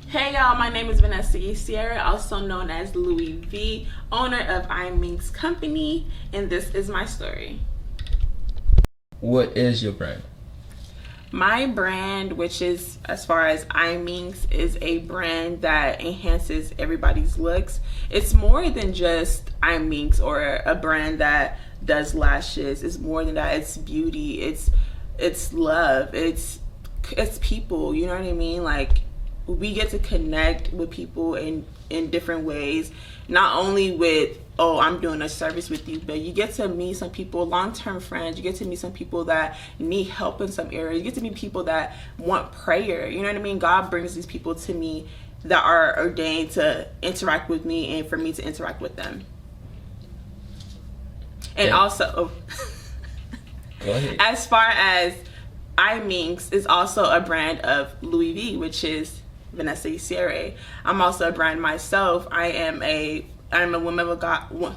Hey y'all, my name is Vanessa Sierra, also known as Louisvee, owner of Eyeminkz company, and this is my story. What is your brand? My brand, which is as far as Eyeminkz, is a brand that enhances everybody's looks. It's more than just Eyeminkz or a brand that does lashes. It's more than that. It's beauty. It's love. It's people. You know what I mean? Like, we get to connect with people in different ways, not only with, oh, I'm doing a service with you, but you get to meet some people, long-term friends. You get to meet some people that need help in some areas. You get to meet people that want prayer. You know what I mean? God brings these people to me that are ordained to interact with me and for me to interact with them. And also, Go ahead. As far as Eyeminkz is also a brand of Louisvee, which is Vanessa Sierra. I'm also a brand myself. I'm a woman of God.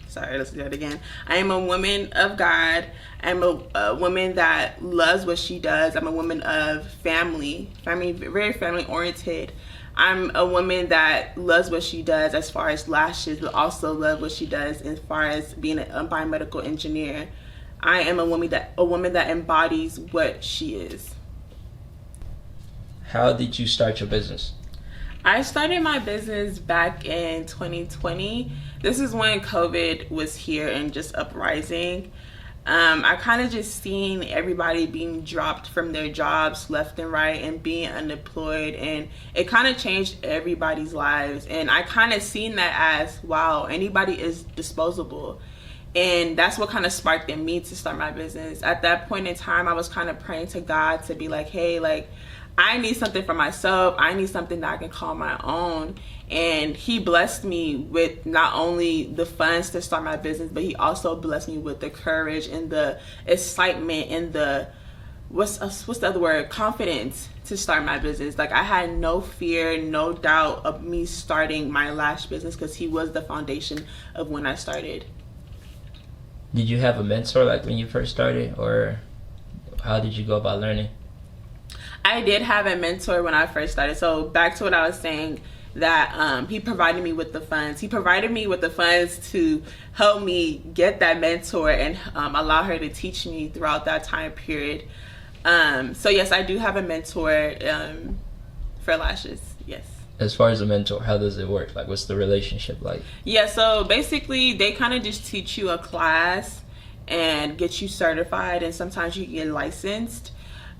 Sorry, let's do that again. I am a woman of God. I'm a woman that loves what she does. I'm a woman of family, very family oriented. I'm a woman that loves what she does as far as lashes, but also love what she does as far as being a biomedical engineer. I am a woman that embodies what she is. How did you start your business? I started my business back in 2020. This is when COVID was here and just uprising. I kind of just seen everybody being dropped from their jobs left and right and being unemployed, and it kind of changed everybody's lives. And I kind of seen that as, wow, anybody is disposable. And that's what kind of sparked in me to start my business. At that point in time, I was kind of praying to God to be like, hey, like, I need something for myself. I need something that I can call my own. And he blessed me with not only the funds to start my business, but he also blessed me with the courage and the excitement and the, what's the other word? Confidence to start my business. Like, I had no fear, no doubt of me starting my lash business because he was the foundation of when I started. Did you have a mentor like when you first started, or how did you go about learning? I did have a mentor when I first started. So back to what I was saying, that he provided me with the funds. He provided me with the funds to help me get that mentor and allow her to teach me throughout that time period. So yes, I do have a mentor for lashes, yes. As far as a mentor, how does it work? Like, what's the relationship like? Yeah, so basically they kind of just teach you a class and get you certified, and sometimes you get licensed.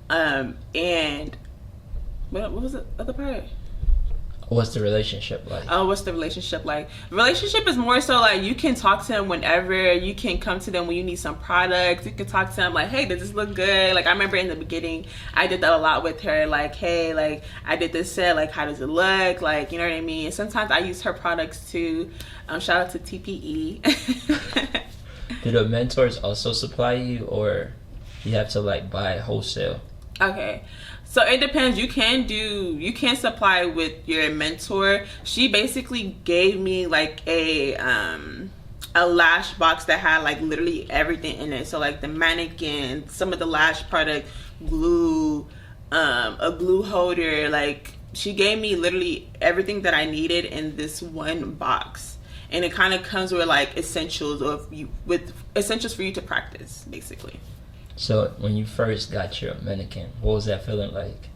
And what was the other part? What's the relationship like? Oh, what's the relationship like? Relationship is more so like you can talk to them whenever. You can come to them when you need some products. You can talk to them like, hey, does this look good? Like, I remember in the beginning, I did that a lot with her. Like, hey, like, I did this set. Like, how does it look? Like, you know what I mean? And sometimes I use her products too. Shout out to TPE. Do the mentors also supply you, or you have to like buy wholesale? Okay, so it depends. You can supply with your mentor. She basically gave me like a lash box that had like literally everything in it. So like the mannequin, some of the lash product, glue, a glue holder. Like, she gave me literally everything that I needed in this one box. And it kind of comes with like essentials for you to practice, basically. So when you first got your mannequin, what was that feeling like?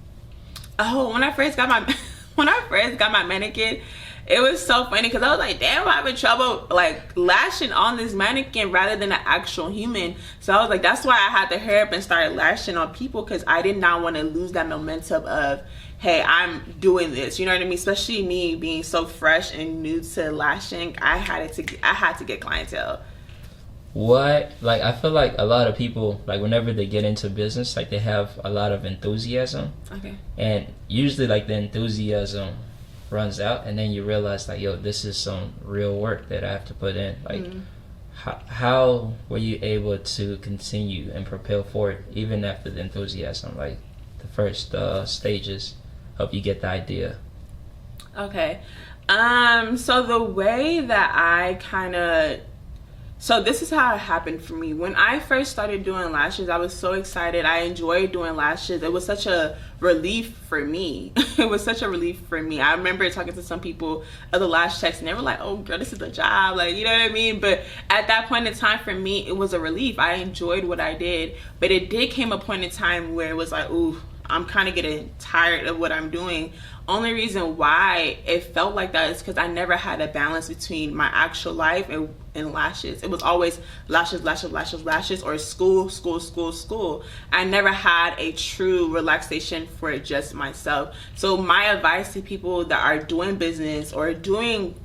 Oh, when I first got my mannequin, it was so funny because I was like, damn, I'm having trouble like lashing on this mannequin rather than an actual human. So I was like, that's why I had to hurry up and start lashing on people, because I did not want to lose that momentum of, hey, I'm doing this. You know what I mean? Especially me being so fresh and new to lashing, I had to get clientele. What, like, I feel like a lot of people, like, whenever they get into business, like, they have a lot of enthusiasm. Okay. And usually, like, the enthusiasm runs out, and then you realize, like, yo, this is some real work that I have to put in. Like, how were you able to continue and propel forward even after the enthusiasm, like the first stages help you get the idea? Okay. So the way that I kind of So this is how it happened for me. When I first started doing lashes, I was so excited. I enjoyed doing lashes. It was such a relief for me. It was such a relief for me. I remember talking to some people, other lash techs, and they were like, oh girl, this is the job. Like, you know what I mean? But at that point in time for me, it was a relief. I enjoyed what I did. But it did came a point in time where it was like, ooh, I'm kind of getting tired of what I'm doing. Only reason why it felt like that is because I never had a balance between my actual life and lashes. It was always lashes, lashes, lashes, lashes, or school, school, school, school. I never had a true relaxation for just myself. So my advice to people that are doing business or doing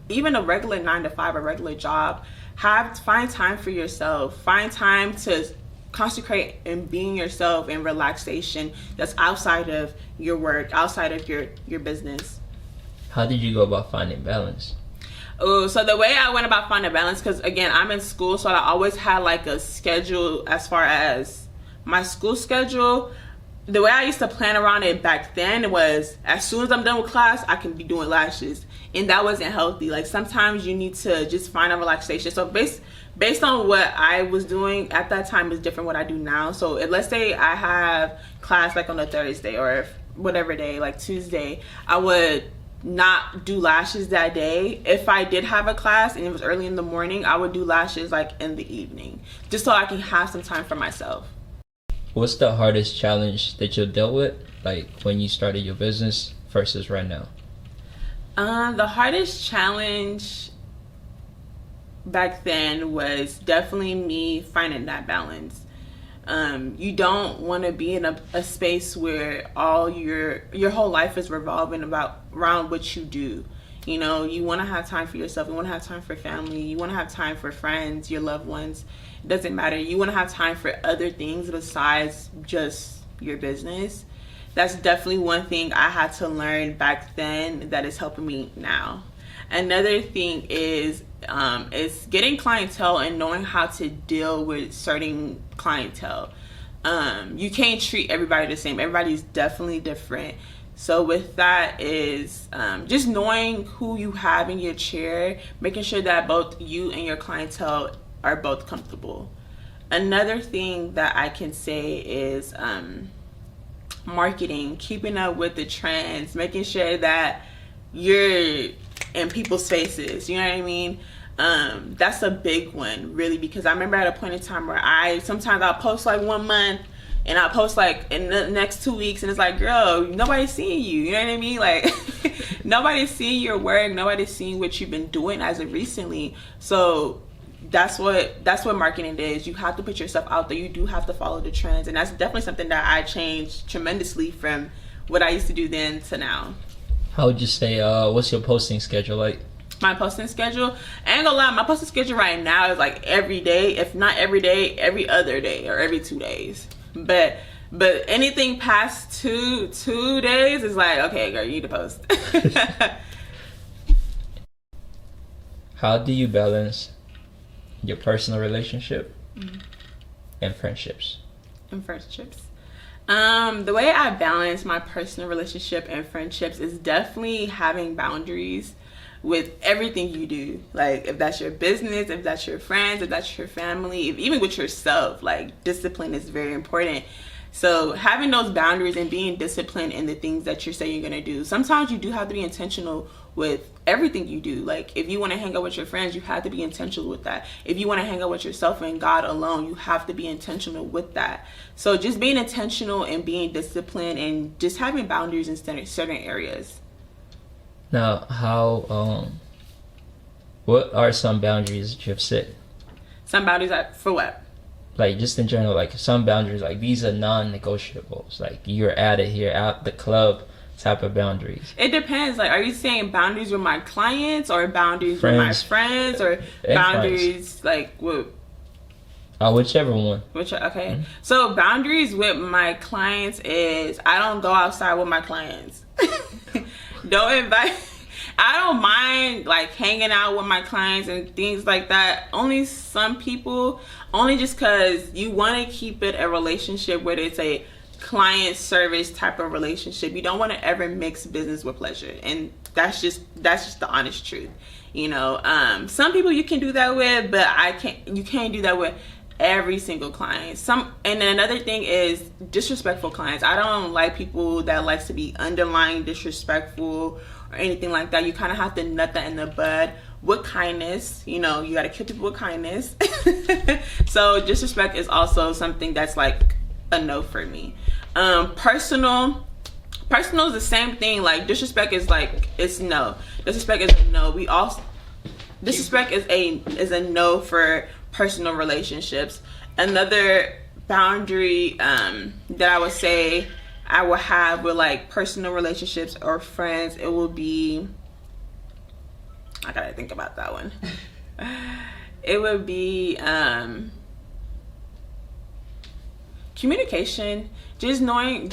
even a regular 9-to-5, a regular job, find time for yourself. Find time to concentrate in being yourself and relaxation that's outside of your work, outside of your business. How did you go about finding balance? Oh, so the way I went about finding balance, because again, I'm in school, so I always had like a schedule as far as my school schedule. The way I used to plan around it back then was, as soon as I'm done with class, I can be doing lashes, and that wasn't healthy. Like, sometimes you need to just find a relaxation. So based on what I was doing at that time is different what I do now. So if, let's say I have class like on a Thursday or whatever day, like Tuesday, I would not do lashes that day. If I did have a class and it was early in the morning, I would do lashes like in the evening, just so I can have some time for myself. What's the hardest challenge that you dealt with, like when you started your business versus right now? The hardest challenge back then was definitely me finding that balance. You don't want to be in a space where all your whole life is revolving around what you do. You know, you want to have time for yourself. You want to have time for family. You want to have time for friends, your loved ones. It doesn't matter. You want to have time for other things besides just your business. That's definitely one thing I had to learn back then that is helping me now. Another thing is getting clientele and knowing how to deal with certain clientele. You can't treat everybody the same. Everybody's definitely different. So with that is just knowing who you have in your chair, making sure that both you and your clientele are both comfortable. Another thing that I can say is marketing, keeping up with the trends, making sure that you're in people's faces, you know what I mean? That's a big one, really, because I remember at a point in time where sometimes I'll post like 1 month and I'll post like in the next 2 weeks and it's like, girl, nobody's seeing you, you know what I mean? Like, nobody's seeing your work, nobody's seeing what you've been doing as of recently. So that's what marketing is. You have to put yourself out there. You do have to follow the trends, and that's definitely something that I changed tremendously from what I used to do then to now. How would you say, what's your posting schedule like? My posting schedule, I ain't gonna lie, my posting schedule right now is like every day, if not every day, every other day or every 2 days. But anything past two days is like, okay, girl, you need to post. How do you balance your personal relationship and friendships? The way I balance my personal relationship and friendships is definitely having boundaries with everything you do. Like, if that's your business, if that's your friends, if that's your family, even with yourself, like, discipline is very important. So having those boundaries and being disciplined in the things that you say you're going to do. Sometimes you do have to be intentional with everything you do. Like, if you want to hang out with your friends, you have to be intentional with that. If you want to hang out with yourself and God alone, you have to be intentional with that. So just being intentional and being disciplined and just having boundaries in certain areas. Now, what are some boundaries that you have set? Some boundaries for what? Like, just in general, like some boundaries, like these are non-negotiables. Like, you're at it here, out the club type of boundaries. It depends. Like, are you saying boundaries with my clients or boundaries with my friends or boundaries friends. Like with? Whichever one. Okay. Mm-hmm. So boundaries with my clients is I don't go outside with my clients. Don't invite. I don't mind like hanging out with my clients and things like that. Only some people, only just because you want to keep it a relationship where it's a client service type of relationship. You don't want to ever mix business with pleasure, and that's just the honest truth. You know, some people you can do that with, but you can't do that with every single client. And then another thing is disrespectful clients. I don't like people that likes to be underlying disrespectful or anything like that. You kind of have to nut that in the bud with kindness. You know, you got to kill people with kindness. So disrespect is also something that's like a no for me. Personal is the same thing. Like disrespect is like, it's no. Disrespect is a no. Disrespect is a no for personal relationships. Another boundary that I would say I will have with like personal relationships or friends, it will be, I gotta think about that one. It would be communication. Just knowing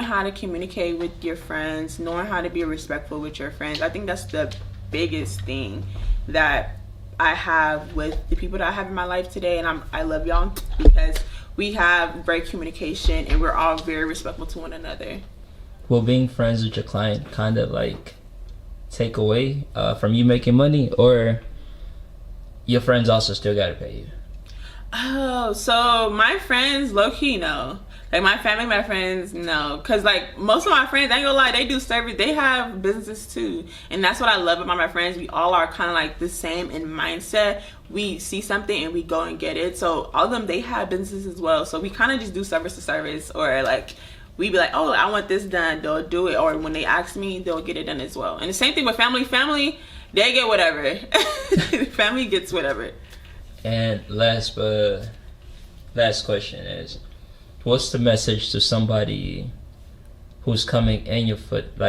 how to communicate with your friends, knowing how to be respectful with your friends. I think that's the biggest thing that I have with the people that I have in my life today, and I love y'all because we have great communication and we're all very respectful to one another. Will being friends with your client kind of like take away from you making money, or your friends also still gotta pay you? Oh, so my friends low-key no. Like my family, my friends, no. Because like most of my friends, I ain't gonna lie, they do service, they have businesses too. And that's what I love about my friends. We all are kind of like the same in mindset. We see something and we go and get it. So all of them, they have businesses as well. So we kind of just do service to service, or like we be like, oh, I want this done, they'll do it. Or when they ask me, they'll get it done as well. And the same thing with family, they get whatever. Family gets whatever. And last question is, what's the message to somebody who's coming in your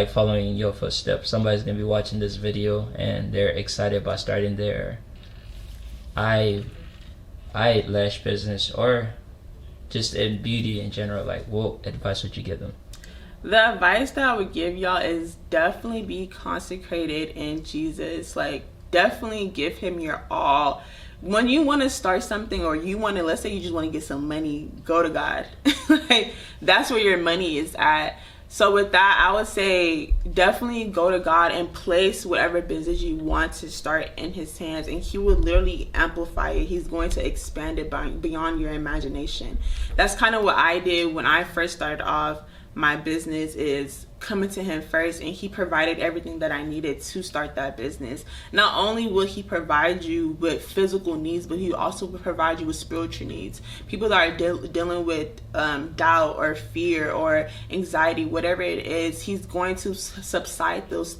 following in your footsteps? Somebody's gonna be watching this video and they're excited about starting their eyelash business, or just in beauty in general. Like, what advice would you give them? The advice that I would give y'all is definitely be consecrated in Jesus. Like, definitely give him your all. When you want to start something, or you want to, let's say you just want to get some money, go to God. Like, that's where your money is at. So with that, I would say definitely go to God and place whatever business you want to start in his hands, and he will literally amplify it. He's going to expand it beyond your imagination. That's kind of what I did when I first started off my business, is coming to him first, and he provided everything that I needed to start that business. Not only will he provide you with physical needs, but he also will provide you with spiritual needs. People that are dealing with doubt or fear or anxiety, whatever it is, he's going to subside those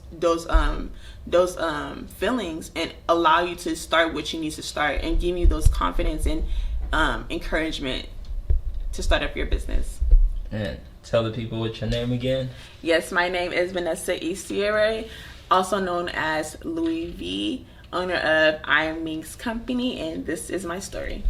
feelings and allow you to start what you need to start, and give you those confidence and encouragement to start up your business. And tell the people what's your name again. Yes, my name is Vanessa Isiere, also known as Louisvee, owner of Eyeminkz company, and this is my story.